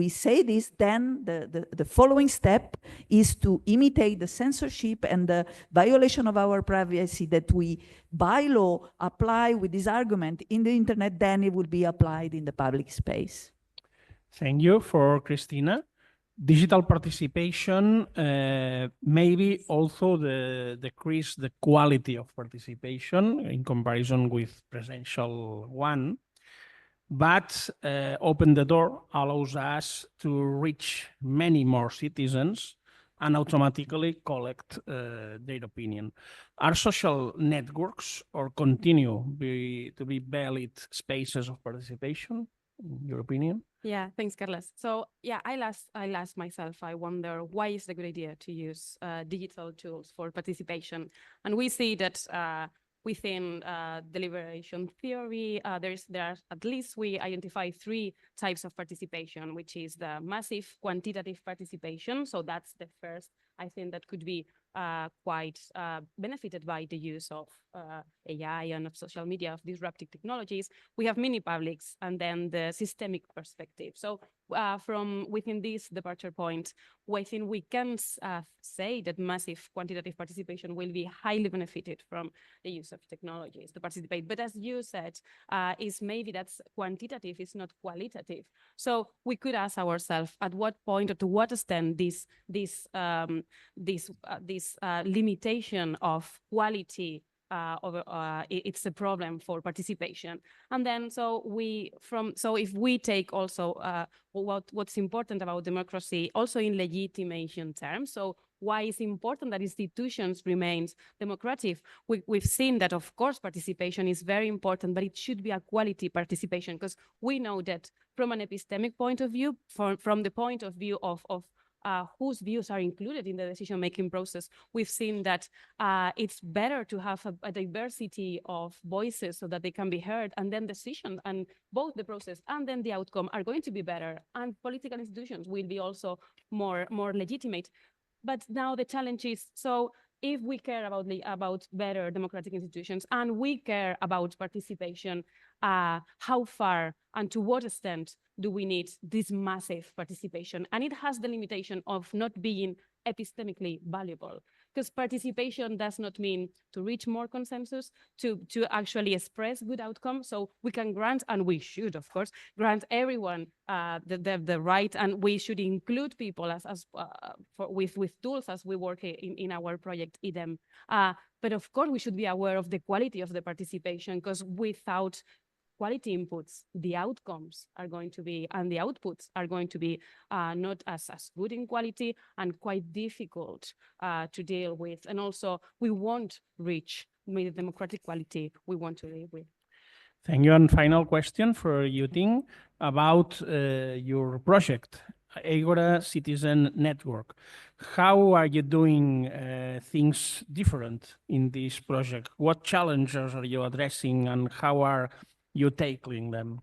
Speaker 6: say this, then the following step is to imitate the censorship and the violation of our privacy that we by law apply with this argument in the internet, then it will be applied in the public space.
Speaker 3: Thank you. For Christina. Digital participation maybe also decrease the quality of participation in comparison with presential one, but open the door, allows us to reach many more citizens and automatically collect their opinion. Are social networks or continue to be valid spaces of participation, in your opinion?
Speaker 4: Yeah, thanks, Carlos. So yeah, I asked myself, I wonder, why is it a good idea to use digital tools for participation? And we see that within deliberation theory, there are at least we identify 3 types of participation, which is the massive quantitative participation. So that's the first, I think, that could be quite benefited by the use of AI and of social media, of disruptive technologies. We have mini publics, and then the systemic perspective. So from within this departure point, I think we can say that massive quantitative participation will be highly benefited from the use of technologies to participate. But as you said, is maybe that's quantitative, is not qualitative. So we could ask ourselves at what point or to what extent this limitation of quality it's a problem for participation. And then so if we take also what's important about democracy also in legitimation terms, so why it's important that institutions remain democratic. We've seen that, of course, participation is very important, but it should be a quality participation, because we know that from an epistemic point of view, from the point of view of whose views are included in the decision-making process, we've seen that it's better to have a diversity of voices so that they can be heard, and then decisions and both the process and then the outcome are going to be better, and political institutions will be also more legitimate. But now the challenge is, so if we care about better democratic institutions and we care about participation, how far and to what extent do we need this massive participation? And it has the limitation of not being epistemically valuable, because participation does not mean to reach more consensus, to actually express good outcomes. So we can grant, and we should, of course, grant everyone the right, and we should include people with tools as we work in our project IDEM. But of course, we should be aware of the quality of the participation, because without quality inputs, the outcomes are going to be, and the outputs are going to be not as good in quality and quite difficult to deal with. And also, we won't reach the democratic quality we want to live with.
Speaker 3: Thank you. And final question for you, Ting, about your project, Agora Citizen Network. How are you doing things different in this project? What challenges are you addressing, and how are you tackling them?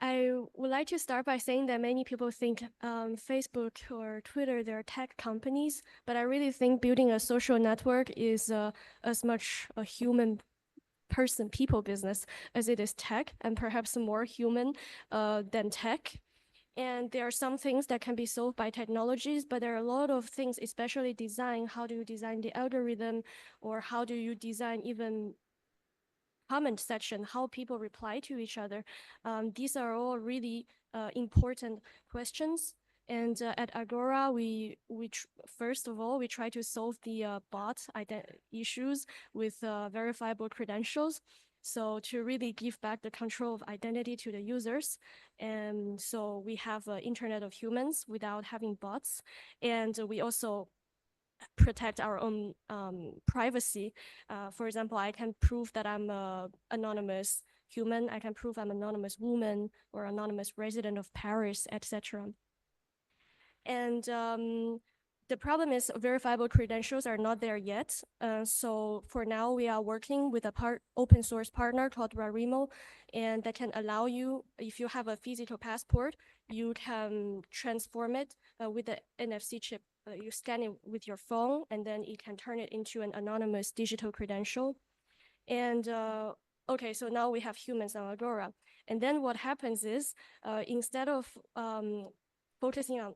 Speaker 5: I would like to start by saying that many people think Facebook or Twitter, they're tech companies, but I really think building a social network is as much a human people business as it is tech, and perhaps more human than tech. And there are some things that can be solved by technologies, but there are a lot of things, especially design. How do you design the algorithm, or how do you design even comment section, how people reply to each other? These are all really important questions. And at Agora, first of all, we try to solve the bot issues with verifiable credentials. So to really give back the control of identity to the users. And so we have an internet of humans without having bots. And we also protect our own privacy. For example, I can prove that I'm an anonymous human. I can prove I'm an anonymous woman or anonymous resident of Paris, etc. And the problem is verifiable credentials are not there yet. So for now, we are working with a open source partner called Rarimo, and that can allow you, if you have a physical passport, you can transform it with the NFC chip. You scan it with your phone, and then it can turn it into an anonymous digital credential. And okay, so now we have humans on Agora. And then what happens is, instead of focusing on,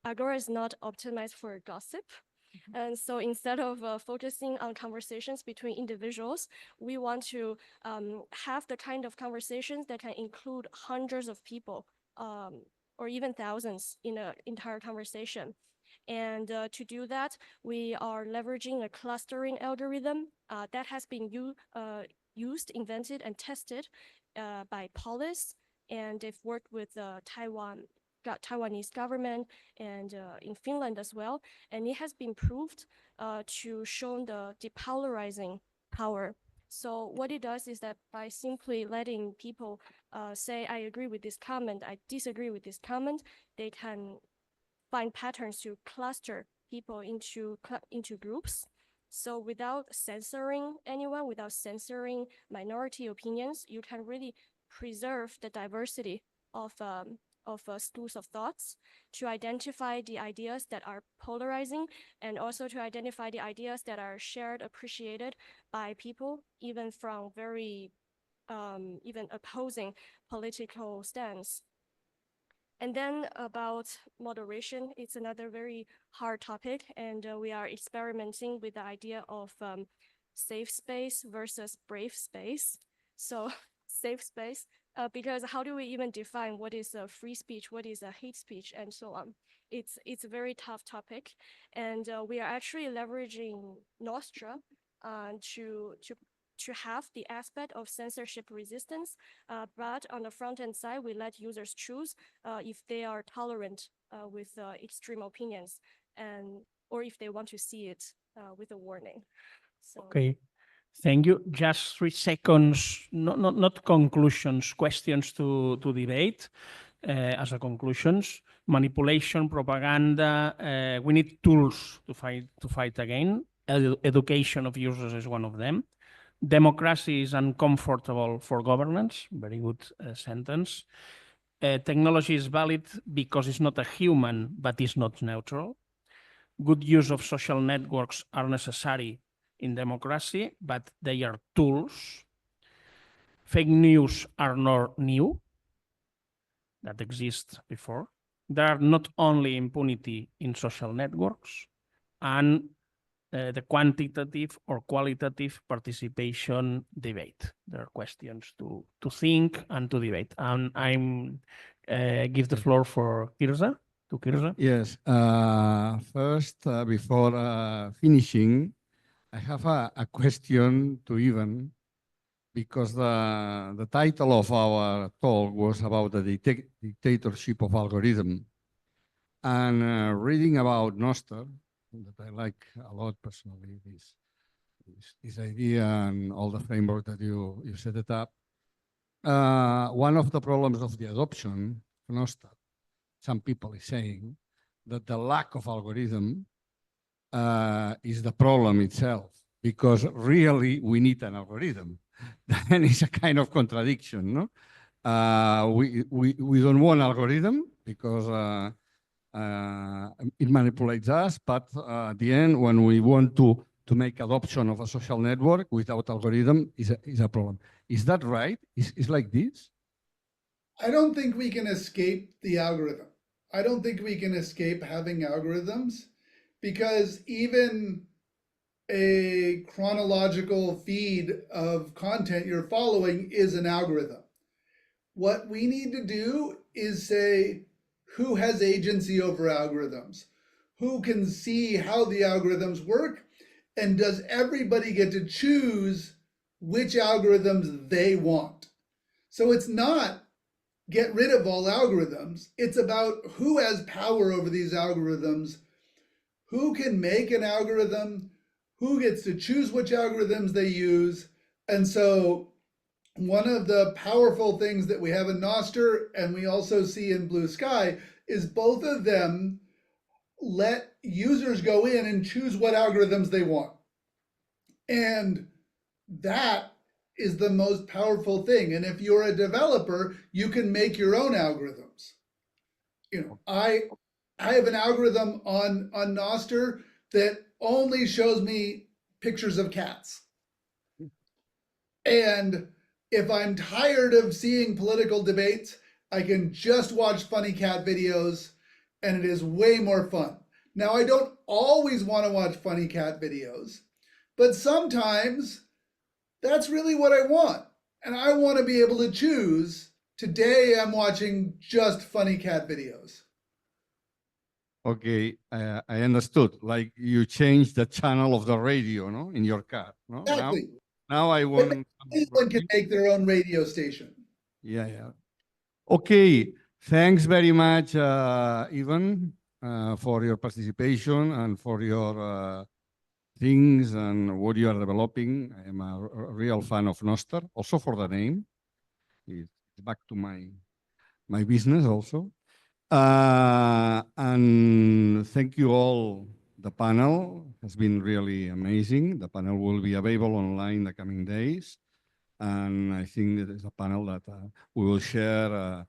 Speaker 5: Agora is not optimized for gossip. And so instead of focusing on conversations between individuals, we want to have the kind of conversations that can include hundreds of people or even thousands in an entire conversation. And to do that, we are leveraging a clustering algorithm that has been used, invented, and tested by Polis. And they've worked with Taiwanese government and in Finland as well. And it has been proved to show the depolarizing power. So what it does is that by simply letting people say, I agree with this comment, I disagree with this comment, they can find patterns to cluster people into groups. So without censoring anyone, without censoring minority opinions, you can really preserve the diversity of schools of thoughts, to identify the ideas that are polarizing, and also to identify the ideas that are shared, appreciated by people, even from very even opposing political stance. And then about moderation, it's another very hard topic, and we are experimenting with the idea of safe space versus brave space. So safe space, because how do we even define what is a free speech, what is a hate speech, and so on. it's a very tough topic, and we are actually leveraging Nostra to have the aspect of censorship resistance, but on the front end side, we let users choose if they are tolerant with extreme opinions, or if they want to see it with a warning. So.
Speaker 3: Okay. Thank you. Just 3 seconds, not conclusions, questions to debate as a conclusions. Manipulation, propaganda, we need tools to fight again. Education of users is one of them. Democracy is uncomfortable for governance. Very good sentence. Technology is valid because it's not a human, but it's not neutral. Good use of social networks are necessary in democracy, but they are tools. Fake news are not new, that exist before. There are not only impunity in social networks and the quantitative or qualitative participation debate. There are questions to think and to debate. And I'm give the floor for Kirza. To Kirza.
Speaker 1: Yes. First, before finishing, I have a question to Ivan, because the title of our talk was about the dictatorship of algorithm. And reading about Nostr, that I like a lot personally, this idea and all the framework that you set it up. One of the problems of the adoption of Nostr, some people is saying that the lack of algorithm is the problem itself, because really we need an algorithm. Then it's a kind of contradiction, no? We don't want algorithm because it manipulates us, but at the end, when we want to make adoption of a social network without algorithm, is a problem. Is that right? Is like this?
Speaker 2: I don't think we can escape the algorithm. I don't think we can escape having algorithms, because even a chronological feed of content you're following is an algorithm. What we need to do is say, who has agency over algorithms? Who can see how the algorithms work? And does everybody get to choose which algorithms they want? So it's not get rid of all algorithms. It's about who has power over these algorithms, who can make an algorithm, who gets to choose which algorithms they use. And so one of the powerful things that we have in Nostr, and we also see in Blue Sky, is both of them let users go in and choose what algorithms they want. And that is the most powerful thing. And if you're a developer, you can make your own algorithms. You know, I have an algorithm on Nostr that only shows me pictures of cats. And if I'm tired of seeing political debates, I can just watch funny cat videos, and it is way more fun. Now, I don't always want to watch funny cat videos, but sometimes that's really what I want. And I want to be able to choose, today I'm watching just funny cat videos.
Speaker 1: Okay, I understood. Like you changed the channel of the radio, no, in your car, no?
Speaker 2: Exactly.
Speaker 1: Now I want.
Speaker 2: Anyone can make their own radio station.
Speaker 1: Yeah, yeah. Okay, thanks very much, Ivan, for your participation and for your things and what you are developing. I am a real fan of Nostr, also for the name. It's back to my business also. And thank you all. The panel has been really amazing. The panel will be available online in the coming days. And I think it is a panel that we will share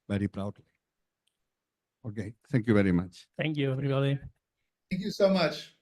Speaker 1: very proudly. Okay, thank you very much.
Speaker 3: Thank you, everybody.
Speaker 2: Thank you so much.